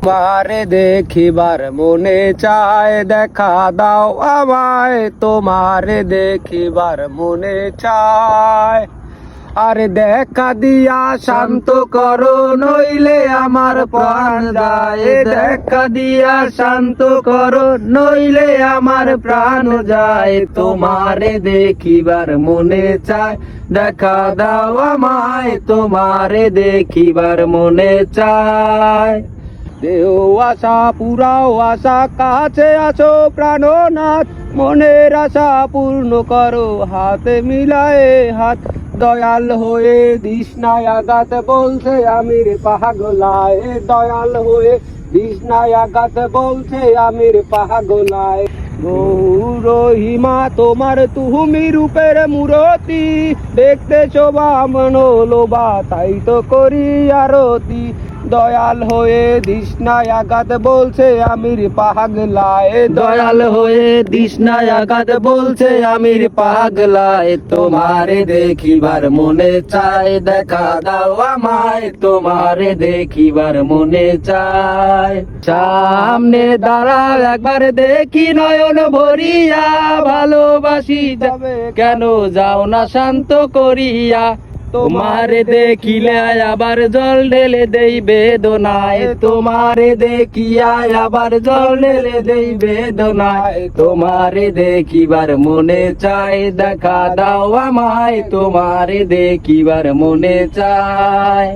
তোমারে দেখিবার মনে চায়, দেখা দাও আমায় তোমারে দেখিবার মনে চায়। আরে দেখা দিয়া শান্ত করো নইলে আমার প্রাণ যায়, দেখা দিয়া শান্ত করো নইলে আমার প্রাণ যায়। তোমারে দেখিবার মনে চায়, দেখা দাও আমায় তোমারে দেখিবার মনে চায়। দেহ আশা পুরাও আশা, কাছে আছো প্রাণনাথ, মনের আশা পূর্ণ করো হাতে মিলায়ে হাত। দয়াল হয়ে দিশনায় আঘাত বলছে আমির পাগলায়, দয়াল হয়ে দিশনায় আঘাত বলছে আমির পাগলায়। রহিমা তোমার তুমি রূপের মূরতি, দেখতে শোভা মনোলোভা তাই তো করি আরতি। দয়াল হয়ে দিশনায় আঘাত বলছে আমির পাগলায়, দয়াল হয়ে দিশনায় আঘাত বলছে আমির পাগলায়। তোমারে দেখিবার মনে চায়, দেখা দাও আমায় তোমারে দেখিবার মনে চায়। সামনে দাঁড়াও একবার দেখি নয়ন ভরিয়া, ভালোবাসি যাবে কেন যাও না শান্ত করিয়া। তোমারে দেখিলে আবার জল ঢেলে দেই বেদনায়, তোমারে দেখিয়া আবার জল ঢেলে দেই বেদনায়। তোমারে দেখিবার মনে চায়, দেখা দাও আমায় তোমারে দেখিবার মনে চায়।